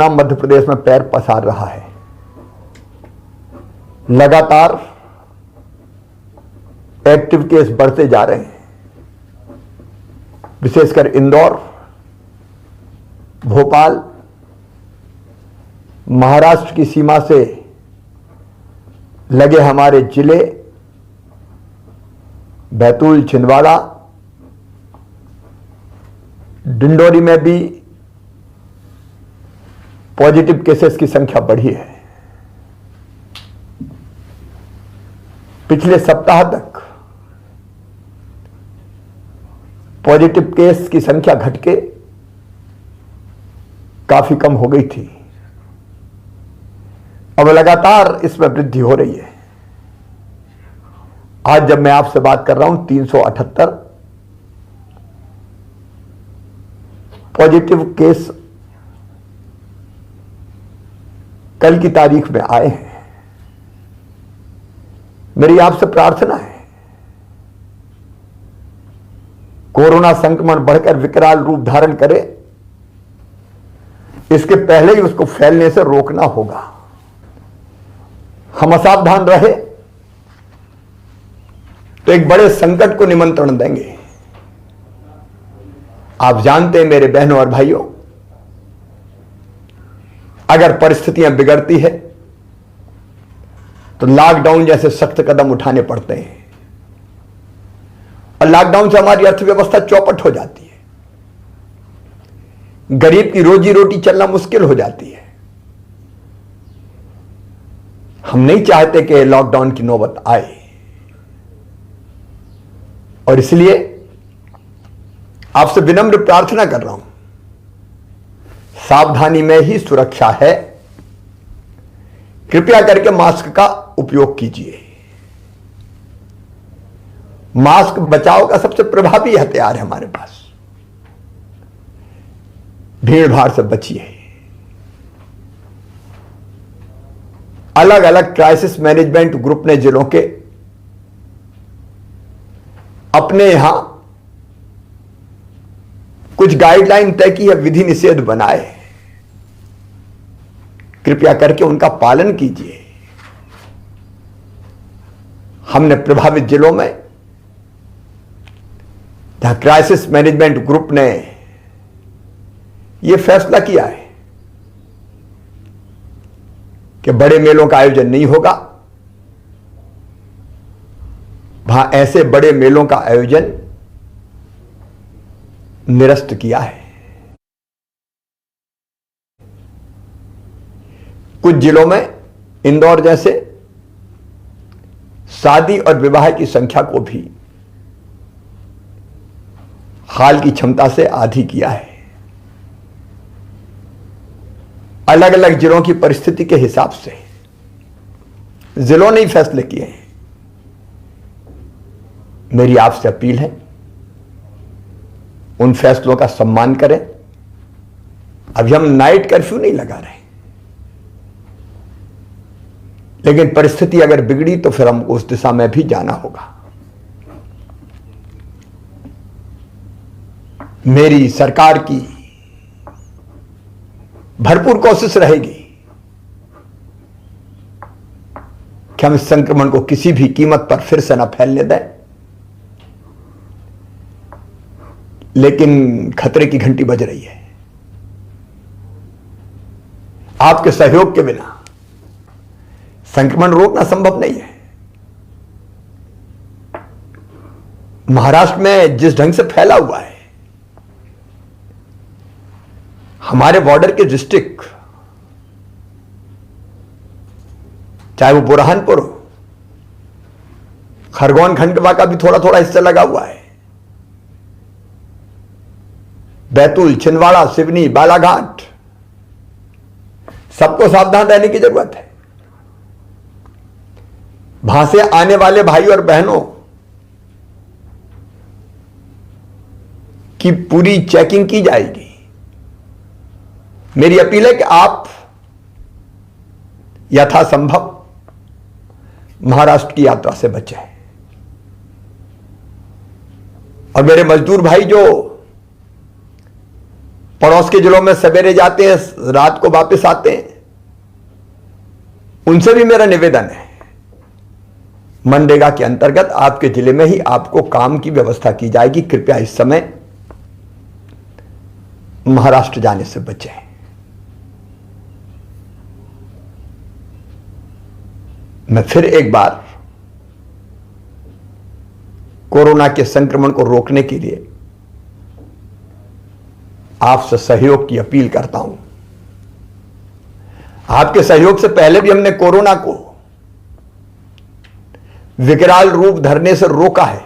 Corona Madhya Pradesh में पैर पसार रहा है। लगातार एक्टिव केस बढ़ते जा रहे हैं। विशेषकर इंदौर, भोपाल, महाराष्ट्र की सीमा से लगे हमारे जिले बैतूल, छिंदवाड़ा, डिंडोरी में भी पॉजिटिव केसेस की संख्या बढ़ी है। पिछले सप्ताह तक पॉजिटिव केस की संख्या घटके काफी कम हो गई थी। अब लगातार इसमें वृद्धि हो रही है। आज जब मैं आपसे बात कर रहा हूं 378 पॉजिटिव केस कल की तारीख में आए हैं। मेरी आपसे प्रार्थना है, कोरोना संक्रमण बढ़कर विकराल रूप धारण करे, इसके पहले ही उसको फैलने से रोकना होगा। हम असावधान रहे तो एक बड़े संकट को निमंत्रण देंगे। आप जानते हैं मेरे बहनों और भाइयों, अगर परिस्थितियां बिगड़ती है तो लॉकडाउन जैसे सख्त कदम उठाने पड़ते हैं और लॉकडाउन से हमारी अर्थव्यवस्था चौपट हो जाती है। गरीब की रोजी रोटी चलना मुश्किल हो जाती है। हम नहीं चाहते कि लॉकडाउन की नौबत आए और इसलिए आपसे विनम्र प्रार्थना कर रहा हूं, सावधानी में ही सुरक्षा है। कृपया करके मास्क का उपयोग कीजिए। मास्क बचाव का सबसे प्रभावी हथियार है हमारे पास। भीड़ भाड़ से बचिए। अलग अलग क्राइसिस मैनेजमेंट ग्रुप ने जिलों के अपने यहां कुछ गाइडलाइन तय की है, विधि निषेध बनाए। कृपया करके उनका पालन कीजिए। हमने प्रभावित जिलों में जहां क्राइसिस मैनेजमेंट ग्रुप ने यह फैसला किया है कि बड़े मेलों का आयोजन नहीं होगा, वहां ऐसे बड़े मेलों का आयोजन निरस्त किया है। कुछ जिलों में इंदौर जैसे शादी और विवाह की संख्या को भी हाल की क्षमता से आधी किया है। अलग अलग जिलों की परिस्थिति के हिसाब से जिलों ने ही फैसले किए हैं। मेरी आपसे अपील है, उन फैसलों का सम्मान करें। अभी हम नाइट कर्फ्यू नहीं लगा रहे, लेकिन परिस्थिति अगर बिगड़ी तो फिर हमको उस दिशा में भी जाना होगा। मेरी सरकार की भरपूर कोशिश रहेगी कि हम इस संक्रमण को किसी भी कीमत पर फिर से न फैलने दें, लेकिन खतरे की घंटी बज रही है। आपके सहयोग के बिना संक्रमण रोकना संभव नहीं है। महाराष्ट्र में जिस ढंग से फैला हुआ है, हमारे बॉर्डर के डिस्ट्रिक्ट, चाहे वो बुरहानपुर हो, खरगोन खंडवा का भी थोड़ा थोड़ा हिस्सा लगा हुआ है, बैतूल, छिंदवाड़ा, सिवनी, बालाघाट, सबको सावधान रहने की जरूरत है। वहां से आने वाले भाई और बहनों की पूरी चेकिंग की जाएगी। मेरी अपील है कि आप यथासंभव महाराष्ट्र की यात्रा से बचें। और मेरे मजदूर भाई जो पड़ोस के जिलों में सवेरे जाते हैं, रात को वापस आते हैं, उनसे भी मेरा निवेदन है, मनरेगा के अंतर्गत आपके जिले में ही आपको काम की व्यवस्था की जाएगी। कृपया इस समय महाराष्ट्र जाने से बचें। मैं फिर एक बार कोरोना के संक्रमण को रोकने के लिए आपसे सहयोग की अपील करता हूं। आपके सहयोग से पहले भी हमने कोरोना को विकराल रूप धरने से रोका है,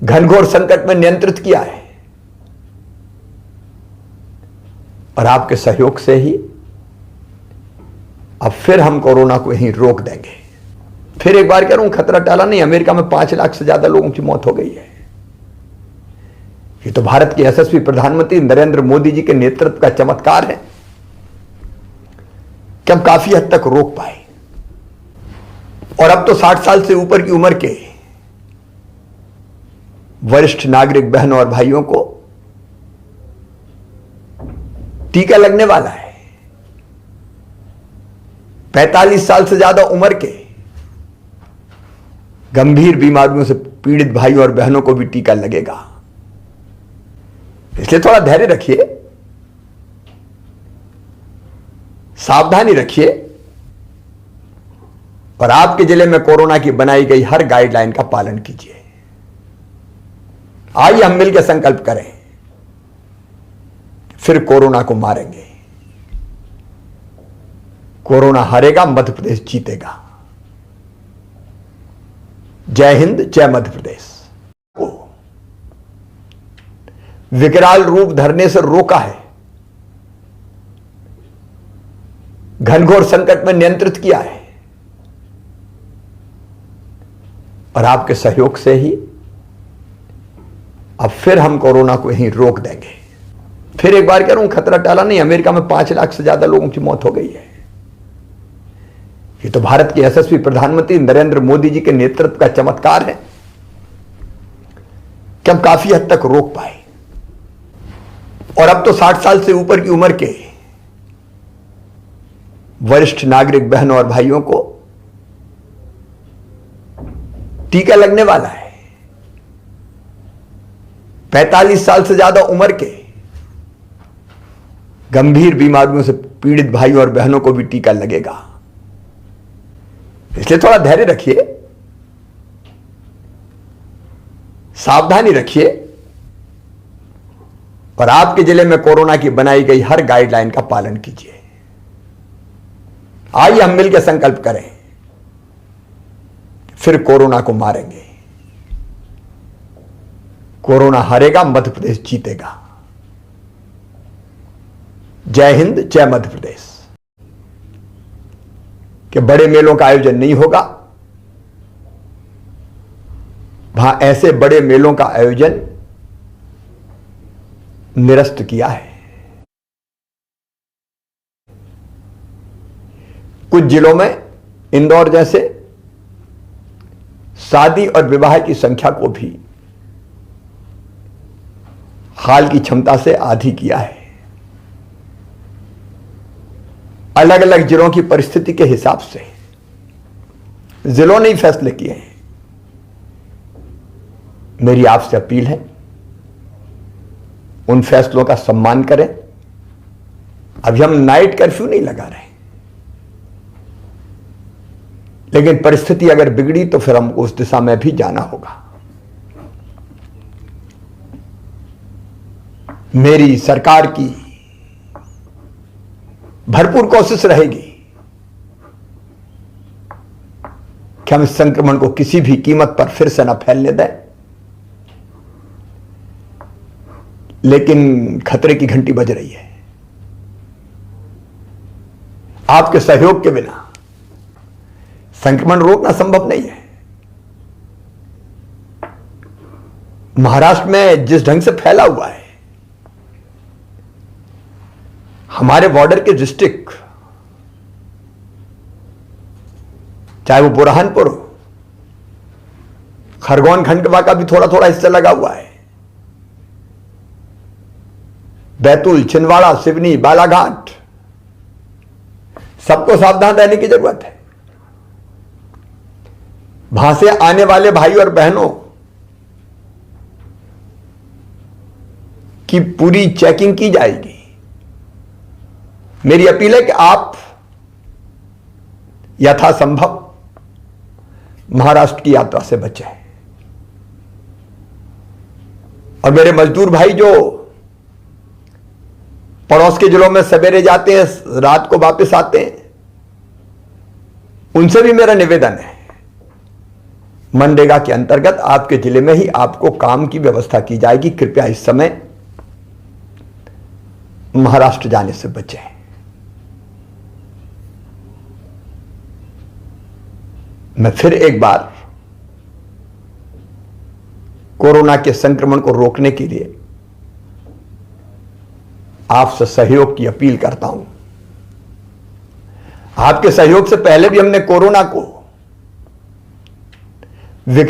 घनघोर संकट में नियंत्रित किया है, और आपके सहयोग से ही अब फिर हम कोरोना को यहीं रोक देंगे। फिर एक बार कह रहा हूं, खतरा टाला नहीं। अमेरिका में 5 लाख से ज्यादा लोगों की मौत हो गई है। ये तो भारत के यशस्वी प्रधानमंत्री नरेंद्र मोदी जी के नेतृत्व का चमत्कार है कि हम काफी हद तक रोक पाए। और अब तो 60 साल से ऊपर की उम्र के वरिष्ठ नागरिक बहनों और भाइयों को टीका लगने वाला है। 45 साल से ज्यादा उम्र के गंभीर बीमारियों से पीड़ित भाइयों और बहनों को भी टीका लगेगा। इसलिए थोड़ा धैर्य रखिए, सावधानी रखिए, और आपके जिले में कोरोना की बनाई गई हर गाइडलाइन का पालन कीजिए। आइए हम मिलकर संकल्प करें, फिर कोरोना को मारेंगे। कोरोना हारेगा, मध्य प्रदेश जीतेगा। जय हिंद, जय मध्य प्रदेश। को विकराल रूप धरने से रोका है, घनघोर संकट में नियंत्रित किया है, और आपके सहयोग से ही अब फिर हम कोरोना को यहीं रोक देंगे। फिर एक बार कह रहा हूं, खतरा टाला नहीं। अमेरिका में 5 लाख से ज्यादा लोगों की मौत हो गई है। ये तो भारत के यशस्वी प्रधानमंत्री नरेंद्र मोदी जी के नेतृत्व का चमत्कार है कि हम काफी हद तक रोक पाए। और अब तो 60 साल से ऊपर की उम्र के वरिष्ठ नागरिक बहनों और भाइयों को टीका लगने वाला है। 45 साल से ज्यादा उम्र के गंभीर बीमारियों से पीड़ित भाइयों और बहनों को भी टीका लगेगा। इसलिए थोड़ा धैर्य रखिए, सावधानी रखिए, और आपके जिले में कोरोना की बनाई गई हर गाइडलाइन का पालन कीजिए। आइए हम मिलकर संकल्प करें, फिर कोरोना को मारेंगे। कोरोना हारेगा, मध्य प्रदेश जीतेगा। जय हिंद, जय मध्य प्रदेश। कि बड़े मेलों का आयोजन नहीं होगा, वहां ऐसे बड़े मेलों का आयोजन निरस्त किया है। कुछ जिलों में इंदौर जैसे शादी और विवाह की संख्या को भी हाल की क्षमता से आधी किया है। अलग अलग जिलों की परिस्थिति के हिसाब से जिलों ने ही फैसले किए हैं। मेरी आपसे अपील है, उन फैसलों का सम्मान करें। अभी हम नाइट कर्फ्यू नहीं लगा रहे, लेकिन परिस्थिति अगर बिगड़ी तो फिर हमको उस दिशा में भी जाना होगा। मेरी सरकार की भरपूर कोशिश रहेगी कि हम इस संक्रमण को किसी भी कीमत पर फिर से न फैलने दें, लेकिन खतरे की घंटी बज रही है। आपके सहयोग के बिना संक्रमण रोकना संभव नहीं है। महाराष्ट्र में जिस ढंग से फैला हुआ है, हमारे बॉर्डर के डिस्ट्रिक्ट, चाहे वो बुरहानपुर हो, खरगोन खंडवा का भी थोड़ा थोड़ा हिस्सा लगा हुआ है, बैतूल, छिंदवाड़ा, सिवनी, बालाघाट, सबको सावधान रहने की जरूरत है। वहां से आने वाले भाई और बहनों की पूरी चेकिंग की जाएगी। मेरी अपील है कि आप यथासंभव महाराष्ट्र की यात्रा से बचें। और मेरे मजदूर भाई जो पड़ोस के जिलों में सवेरे जाते हैं, रात को वापस आते हैं, उनसे भी मेरा निवेदन है, मनरेगा के अंतर्गत आपके जिले में ही आपको काम की व्यवस्था की जाएगी। कृपया इस समय महाराष्ट्र जाने से बचें। मैं फिर एक बार कोरोना के संक्रमण को रोकने के लिए आपसे सहयोग की अपील करता हूं। आपके सहयोग से पहले भी हमने कोरोना को